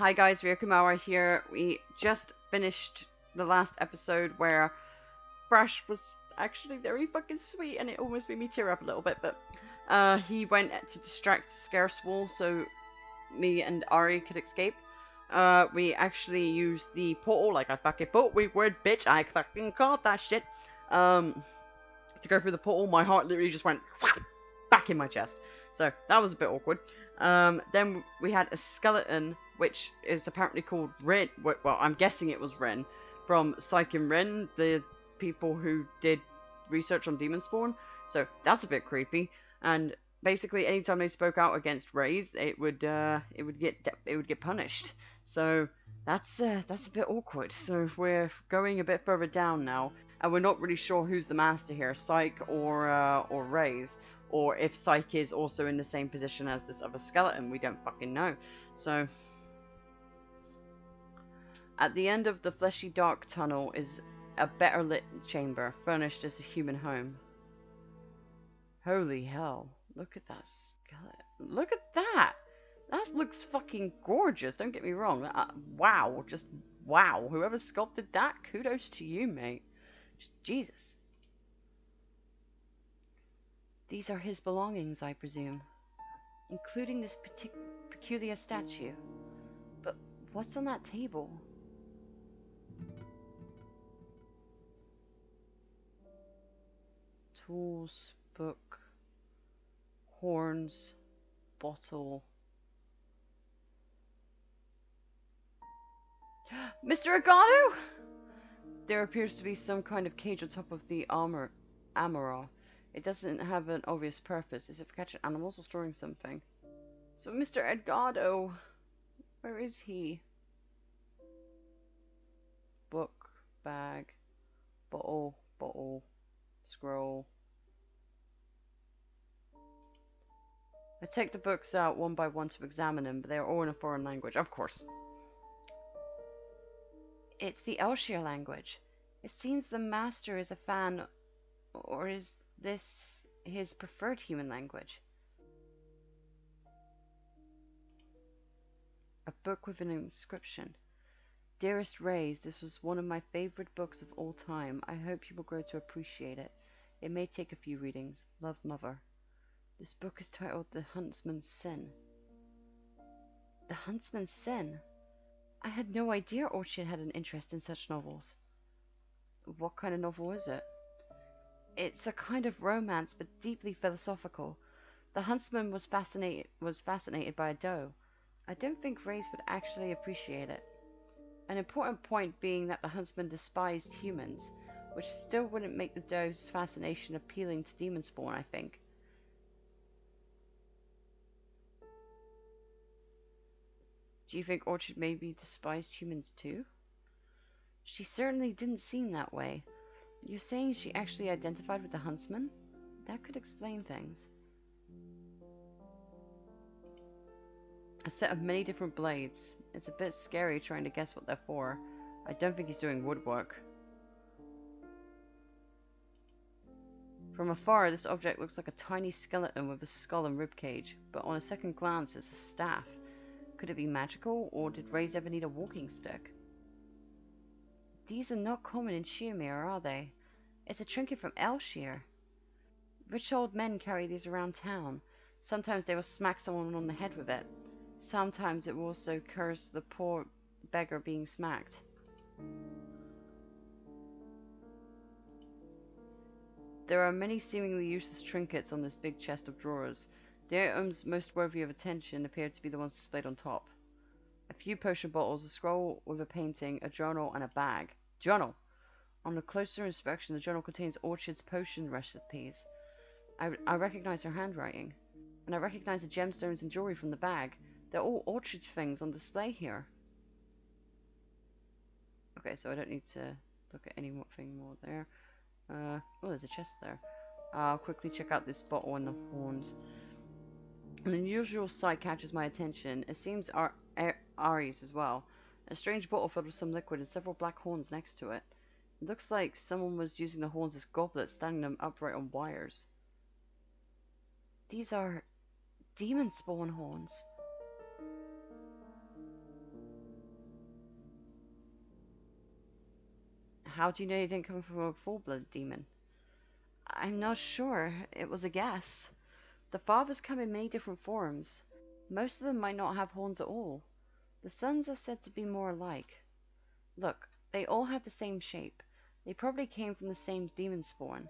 Hi guys, Ryukumawa here. We just finished the last episode where Brash was actually very fucking sweet and it almost made me tear up a little bit, but he went to distract Scarecewall so me and Ari could escape. We actually used the portal like I fucking thought we would, bitch. I fucking called that shit. To go through the portal, my heart literally just went back in my chest. So that was a bit awkward. Then we had a skeleton, which is apparently called Rin. Well, I'm guessing it was Rin from Psyche and Rin, the people who did research on Demon Spawn. So that's a bit creepy. And basically, anytime they spoke out against Rays, it would get punished. So that's a bit awkward. So we're going a bit further down now, and we're not really sure who's the master here, Psyche or Rays. Or if Psyche is also in the same position as this other skeleton, we don't fucking know. So, at the end of the fleshy dark tunnel is a better lit chamber, furnished as a human home. Holy hell, look at that skeleton. Look at that! That looks fucking gorgeous, don't get me wrong. Wow, just wow. Whoever sculpted that, kudos to you, mate. Just Jesus. These are his belongings, I presume, including this peculiar statue. But what's on that table? Tools, book, horns, bottle. Mr. Edgardo! There appears to be some kind of cage on top of the armor. It doesn't have an obvious purpose. Is it for catching animals or storing something? So Mr. Edgardo, where is he? Book, bag, bottle, scroll. I take the books out one by one to examine them, but they are all in a foreign language, of course. It's the Elshire language. It seems the master is a fan, or is this his preferred human language? A book with an inscription. Dearest Rays, this was one of my favorite books of all time. I hope you will grow to appreciate it. It may take a few readings. Love, Mother. This book is titled The Huntsman Sin. The Huntsman Sin? I had no idea Orchid had an interest in such novels. What kind of novel is it? It's a kind of romance, but deeply philosophical. The huntsman was fascinated by a doe. I don't think Rays would actually appreciate it. An important point being that the huntsman despised humans, which still wouldn't make the doe's fascination appealing to demon spawn, I think. Do you think Orchid maybe despised humans too? She certainly didn't seem that way. You're saying she actually identified with the huntsman? That could explain things. A set of many different blades. It's a bit scary trying to guess what they're for. I don't think he's doing woodwork. From afar, this object looks like a tiny skeleton with a skull and ribcage, but on a second glance it's a staff. Could it be magical, or did Rays ever need a walking stick? These are not common in Sheermere, are they? It's a trinket from Elshire. Rich old men carry these around town. Sometimes they will smack someone on the head with it. Sometimes it will also curse the poor beggar being smacked. There are many seemingly useless trinkets on this big chest of drawers. The items most worthy of attention appear to be the ones displayed on top. A few potion bottles, a scroll with a painting, a journal, and a bag. Journal! On a closer inspection, the journal contains Orchid's potion recipes. I recognize her handwriting. And I recognize the gemstones and jewelry from the bag. They're all Orchid's things on display here. Okay, so I don't need to look at anything more there. Oh, there's a chest there. I'll quickly check out this bottle and the horns. An unusual sight catches my attention. It seems Ari's as well. A strange bottle filled with some liquid and several black horns next to it. It looks like someone was using the horns as goblets, standing them upright on wires. These are demon spawn horns. How do you know you didn't come from a full-blood demon? I'm not sure. It was a guess. The fathers come in many different forms. Most of them might not have horns at all. The sons are said to be more alike. Look, they all have the same shape. They probably came from the same demon spawn.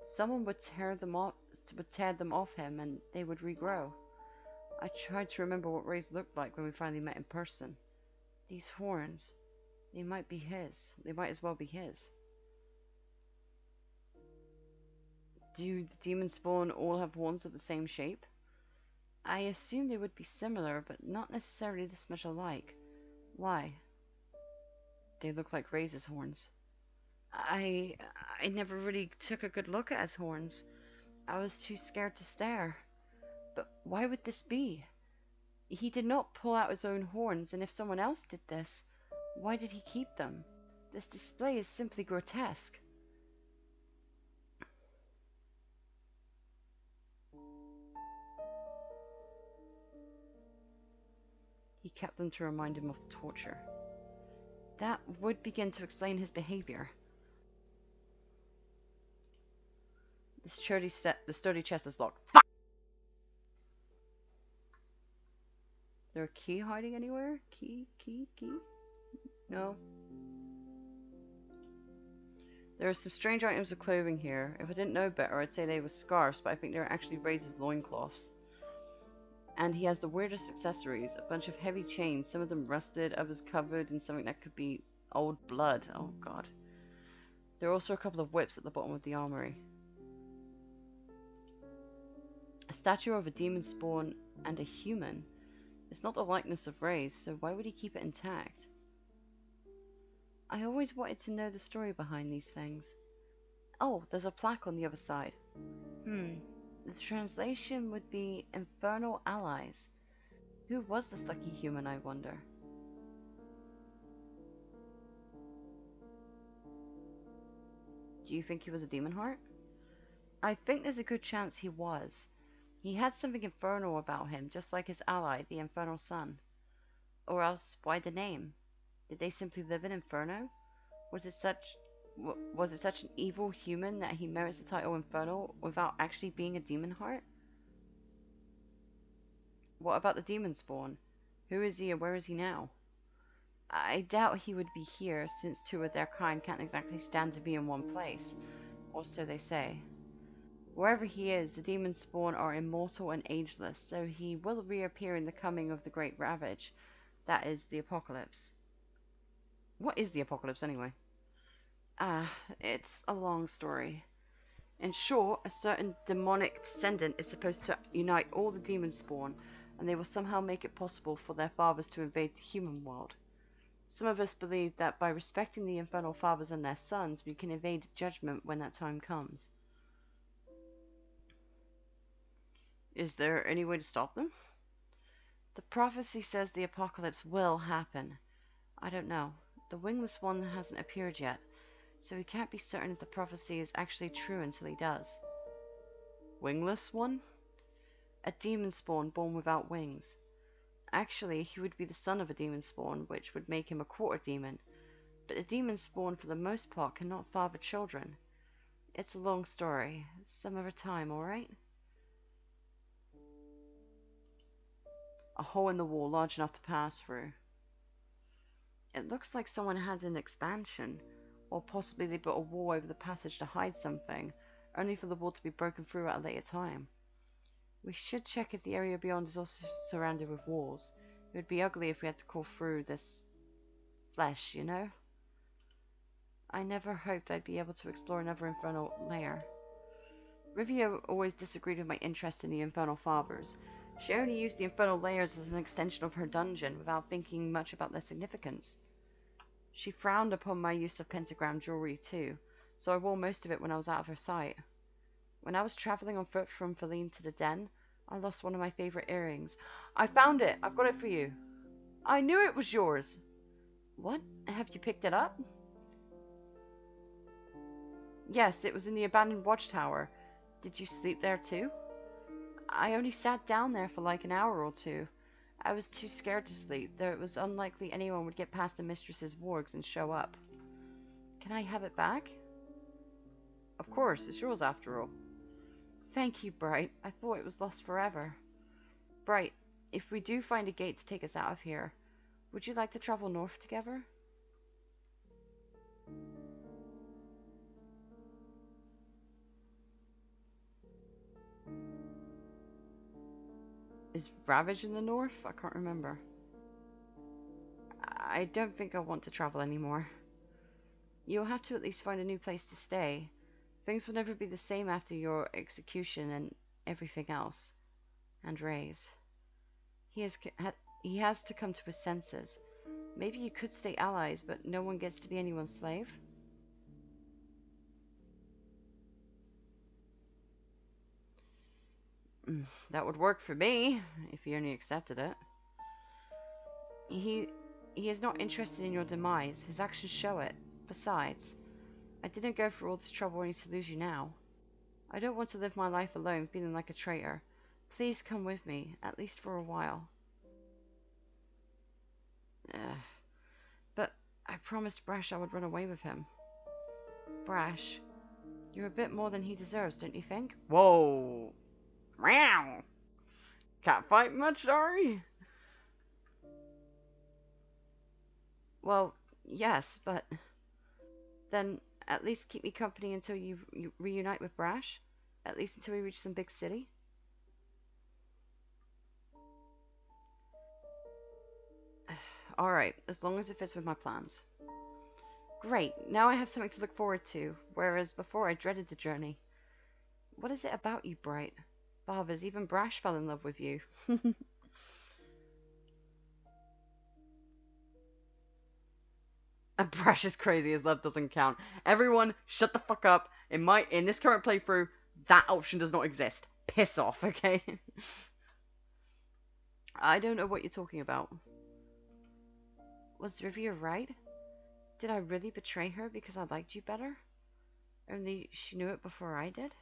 Someone would tear them off him, and they would regrow. I tried to remember what Ray's looked like when we finally met in person. These horns, they might be his. They might as well be his. Do the demon spawn all have horns of the same shape? I assume they would be similar, but not necessarily this much alike. Why? They look like Ray's horns. I never really took a good look at his horns. I was too scared to stare. But why would this be? He did not pull out his own horns, and if someone else did this, why did he keep them? This display is simply grotesque. He kept them to remind him of the torture. That would begin to explain his behavior. The sturdy chest is locked. Fuck! Is there a key hiding anywhere? Key? No. There are some strange items of clothing here. If I didn't know better, I'd say they were scarves, but I think they're actually Razor's loincloths. And he has the weirdest accessories. A bunch of heavy chains, some of them rusted, others covered in something that could be old blood. Oh god. There are also a couple of whips at the bottom of the armory. A statue of a demon spawn and a human. It's not the likeness of Ray's, so why would he keep it intact? I always wanted to know the story behind these things. Oh, there's a plaque on the other side. The translation would be Infernal Allies. Who was this lucky human, I wonder? Do you think he was a Demonheart? I think there's a good chance he was. He had something infernal about him, just like his ally, the Infernal Sun. Or else, why the name? Did they simply live in Inferno? Was it such an evil human that he merits the title Infernal without actually being a Demonheart? What about the demon spawn? Who is he and where is he now? I doubt he would be here, since two of their kind can't exactly stand to be in one place. Or so they say. Wherever he is, the demon spawn are immortal and ageless, so he will reappear in the coming of the Great Ravage. That is, the Apocalypse. What is the Apocalypse, anyway? It's a long story. In short, a certain demonic descendant is supposed to unite all the demon spawn, and they will somehow make it possible for their fathers to invade the human world. Some of us believe that by respecting the infernal fathers and their sons, we can evade judgment when that time comes. Is there any way to stop them? The prophecy says the apocalypse will happen. I don't know. The wingless one hasn't appeared yet, so we can't be certain if the prophecy is actually true until he does. Wingless one? A demon spawn born without wings. Actually, he would be the son of a demon spawn, which would make him a quarter demon. But the demon spawn, for the most part, cannot father children. It's a long story. Some other time, alright? A hole in the wall large enough to pass through. It looks like someone had an expansion, or possibly they built a wall over the passage to hide something, only for the wall to be broken through at a later time. We should check if the area beyond is also surrounded with walls. It would be ugly if we had to crawl through this flesh, you know? I never hoped I'd be able to explore another infernal lair. Rivia always disagreed with my interest in the infernal fathers. She only used the infernal layers as an extension of her dungeon without thinking much about their significance. She frowned upon my use of pentagram jewelry too, so I wore most of it when I was out of her sight. When I was traveling on foot from Feline to the den, I lost one of my favorite earrings. I found it! I've got it for you! I knew it was yours! What? Have you picked it up? Yes, it was in the abandoned watchtower. Did you sleep there too? I only sat down there for like an hour or two. I was too scared to sleep, though it was unlikely anyone would get past the mistress's wargs and show up. Can I have it back? Of course, it's yours after all. Thank you, Bright. I thought it was lost forever. Bright, if we do find a gate to take us out of here, would you like to travel north together? Is Ravage in the north? I can't remember. I don't think I want to travel anymore. You'll have to at least find a new place to stay. Things will never be the same after your execution and everything else. And Ray's. He has to come to his senses. Maybe you could stay allies, but no one gets to be anyone's slave? That would work for me, if he only accepted it. He is not interested in your demise. His actions show it. Besides, I didn't go through all this trouble only to lose you now. I don't want to live my life alone, feeling like a traitor. Please come with me, at least for a while. But I promised Brash I would run away with him. Brash, you're a bit more than he deserves, don't you think? Whoa! Meow! Can't fight much, sorry? Well, yes, but then at least keep me company until you reunite with Brash. At least until we reach some big city. Alright, as long as it fits with my plans. Great, now I have something to look forward to, whereas before I dreaded the journey. What is it about you, Bright? Bothers, even Brash fell in love with you. And Brash is crazy, his love doesn't count. Everyone, shut the fuck up. In this current playthrough, that option does not exist. Piss off, okay? I don't know what you're talking about. Was Rivia right? Did I really betray her because I liked you better? Only she knew it before I did?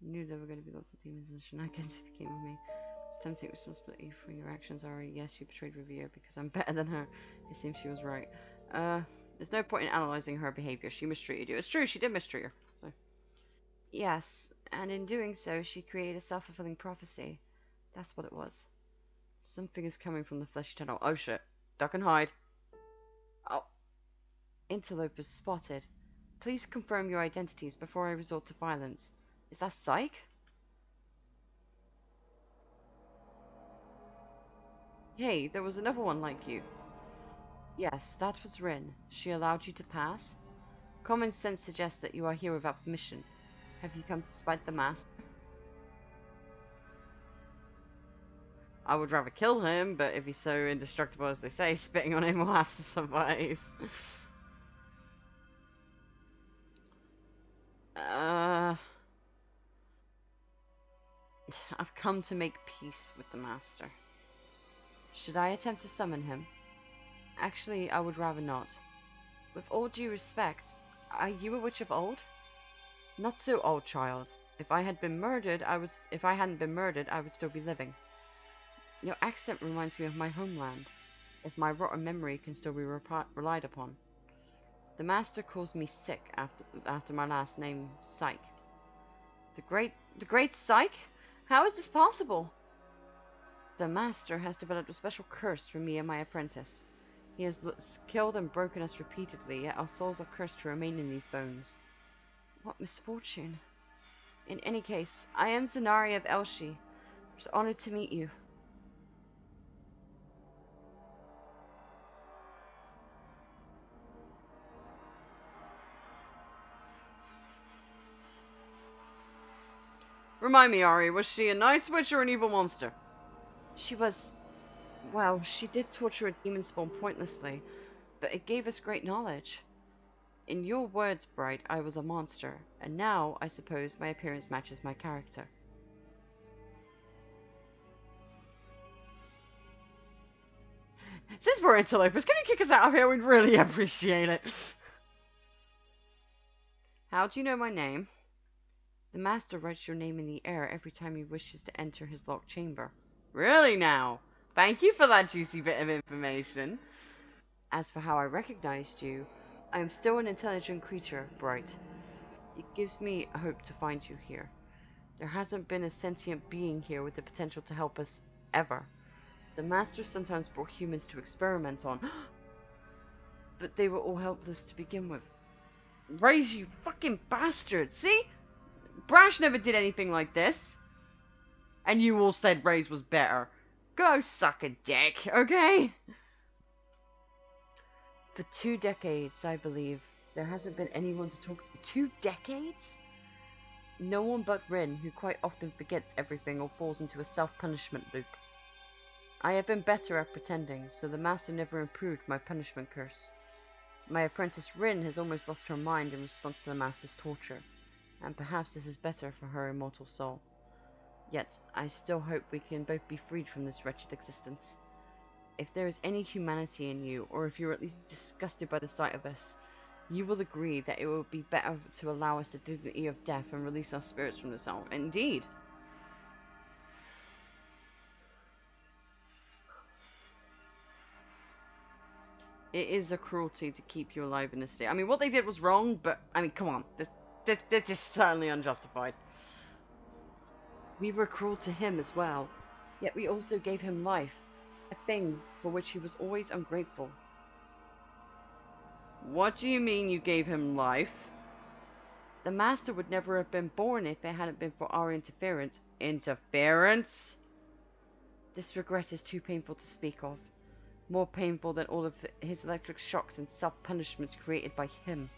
Knew there were going to be lots of demons and shenanigans if you came with me. It's time to take responsibility for your actions, Ari. Yes, you betrayed Rivia because I'm better than her. It seems she was right. There's no point in analysing her behaviour. She mistreated you. It's true, she did mistreat her. So. Yes, and in doing so, she created a self-fulfilling prophecy. That's what it was. Something is coming from the fleshy tunnel. Oh shit. Duck and hide. Oh. Interlopers spotted. Please confirm your identities before I resort to violence. Is that Psyche? Hey, there was another one like you. Yes, that was Rin. She allowed you to pass? Common sense suggests that you are here without permission. Have you come to spite the master? I would rather kill him, but if he's so indestructible as they say, spitting on him will have to suffice. I've come to make peace with the master. Should I attempt to summon him? Actually, I would rather not. With all due respect, are you a witch of old? Not so old, child. If I hadn't been murdered, I would still be living. Your accent reminds me of my homeland, if my rotten memory can still be relied upon. The master calls me Sick after my last name, Psyche. The great Psyche? How is this possible? The master has developed a special curse for me and my apprentice. He has killed and broken us repeatedly, yet our souls are cursed to remain in these bones. What misfortune. In any case, I am Zanari of Elshi. I was honored to meet you. Remind me, Ari, was she a nice witch or an evil monster? She was... well, she did torture a demon spawn pointlessly, but it gave us great knowledge. In your words, Bright, I was a monster, and now, I suppose, my appearance matches my character. Since we're interlopers, can you kick us out of here? We'd really appreciate it. How do you know my name? The master writes your name in the air every time he wishes to enter his locked chamber. Really now? Thank you for that juicy bit of information. As for how I recognized you, I am still an intelligent creature, Bright. It gives me hope to find you here. There hasn't been a sentient being here with the potential to help us ever. The Master sometimes brought humans to experiment on, but they were all helpless to begin with. Raise, you fucking bastard! See? Brash never did anything like this. And you all said Raze was better. Go suck a dick, okay? For 2 decades, I believe, there hasn't been anyone to talk. 2 decades? No one but Rin, who quite often forgets everything or falls into a self-punishment loop. I have been better at pretending, so the Master never improved my punishment curse. My apprentice Rin has almost lost her mind in response to the Master's torture, and perhaps this is better for her immortal soul. Yet, I still hope we can both be freed from this wretched existence. If there is any humanity in you, or if you are at least disgusted by the sight of us, you will agree that it would be better to allow us the dignity of death and release our spirits from this hell. Indeed. It is a cruelty to keep you alive in this state. I mean, what they did was wrong, but, I mean, come on. This is certainly unjustified. We were cruel to him as well, yet we also gave him life, a thing for which he was always ungrateful. What do you mean you gave him life? The Master would never have been born if it hadn't been for our interference. Interference? This regret is too painful to speak of. More painful than all of his electric shocks and self-punishments created by him.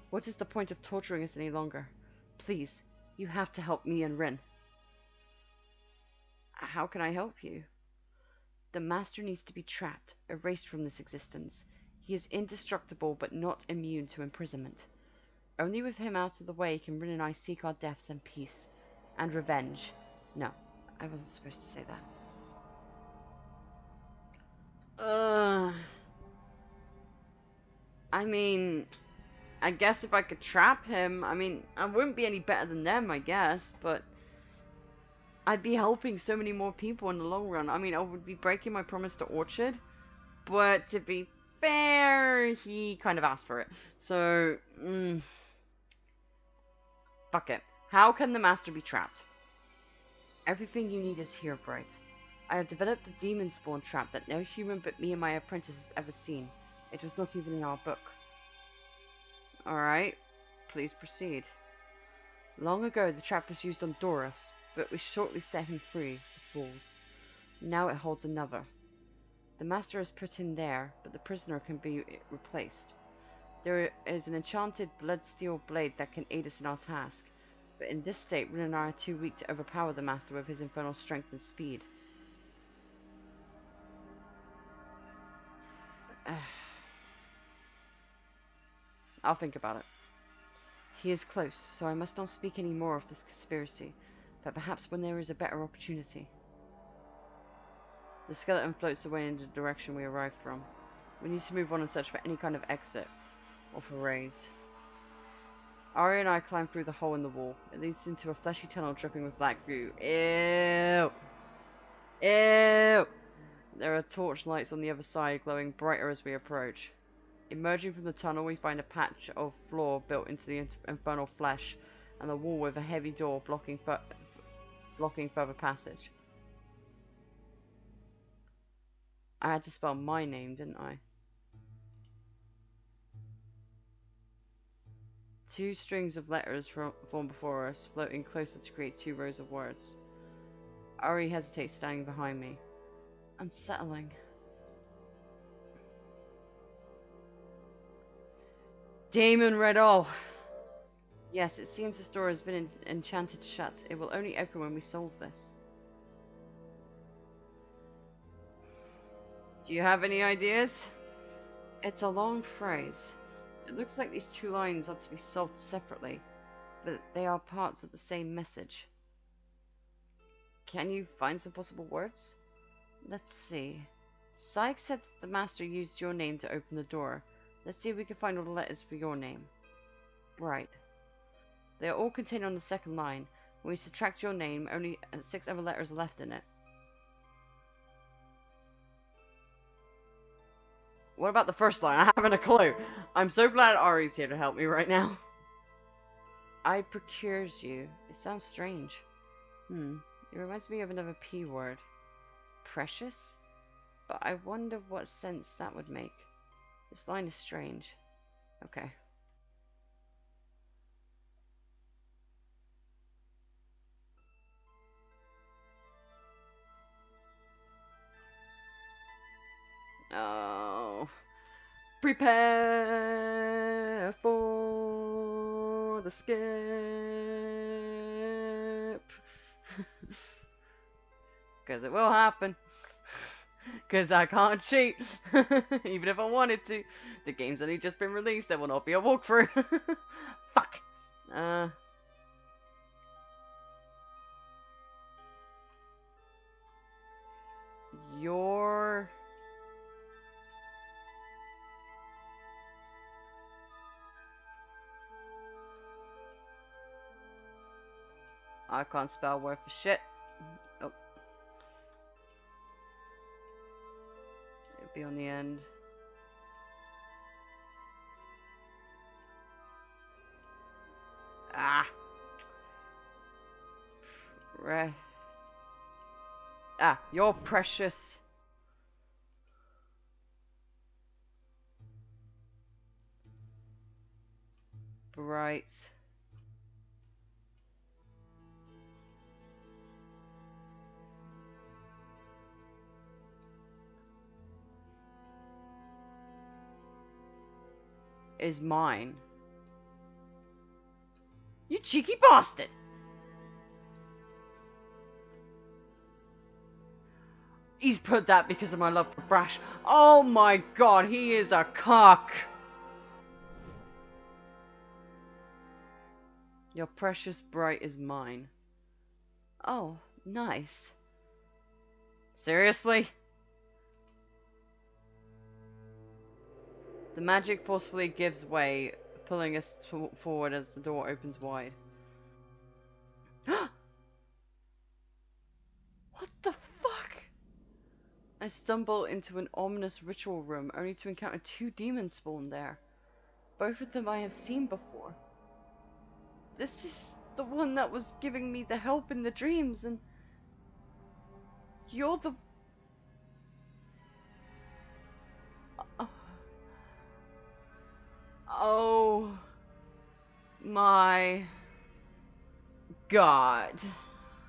What is the point of torturing us any longer? Please, you have to help me and Rin. How can I help you? The Master needs to be trapped, erased from this existence. He is indestructible but not immune to imprisonment. Only with him out of the way can Rin and I seek our deaths and peace. And revenge. No, I wasn't supposed to say that. I mean, I guess if I could trap him, I mean, I wouldn't be any better than them, I guess, but I'd be helping so many more people in the long run. I mean, I would be breaking my promise to Orchard, but to be fair, he kind of asked for it. So, fuck it. How can the Master be trapped? Everything you need is here, Bright. I have developed a demon spawn trap that no human but me and my apprentice has ever seen. It was not even in our book. Alright, please proceed. Long ago the trap was used on Doris, but we shortly set him free, the fools. Now it holds another. The Master has put him there, but the prisoner can be replaced. There is an enchanted blood-steel blade that can aid us in our task, but in this state Rin and I are too weak to overpower the Master with his infernal strength and speed. I'll think about it. He is close, so I must not speak any more of this conspiracy, but perhaps when there is a better opportunity. The skeleton floats away in the direction we arrived from. We need to move on and search for any kind of exit, or for Raze. Ari and I climb through the hole in the wall. It leads into a fleshy tunnel dripping with black goo. Ew! Ew! There are torch lights on the other side, glowing brighter as we approach. Emerging from the tunnel, we find a patch of floor built into the infernal flesh, and a wall with a heavy door blocking further passage. I had to spell my name, didn't I? Two strings of letters form before us, floating closer to create 2 rows of words. Ari hesitates, standing behind me. Unsettling. Demon Riddle! Yes, it seems this door has been enchanted shut. It will only open when we solve this. Do you have any ideas? It's a long phrase. It looks like these 2 lines ought to be solved separately, but they are parts of the same message. Can you find some possible words? Let's see. Sykes said that the Master used your name to open the door. Let's see if we can find all the letters for your name. Right. They are all contained on the second line. When we subtract your name, only 6 other letters are left in it. What about the first line? I haven't a clue. I'm so glad Ari's here to help me right now. I procures you. It sounds strange. It reminds me of another P word. Precious? But I wonder what sense that would make. This line is strange. Okay. Oh. Prepare for the skip. Because it will happen. Because I can't cheat. Even if I wanted to. The game's only just been released. There will not be a walkthrough. Fuck. Your... I can't spell word for shit. Oh. It'll be on the end. Ah. You're precious. Bright. Is mine. You cheeky bastard! He's put that because of my love for Brash. Oh my god, he is a cock! Your precious bright is mine. Oh, nice. Seriously? The magic forcefully gives way, pulling us forward as the door opens wide. What the fuck? I stumble into an ominous ritual room, only to encounter 2 demons spawn there. Both of them I have seen before. This is the one that was giving me the help in the dreams, and you're the... Oh my god.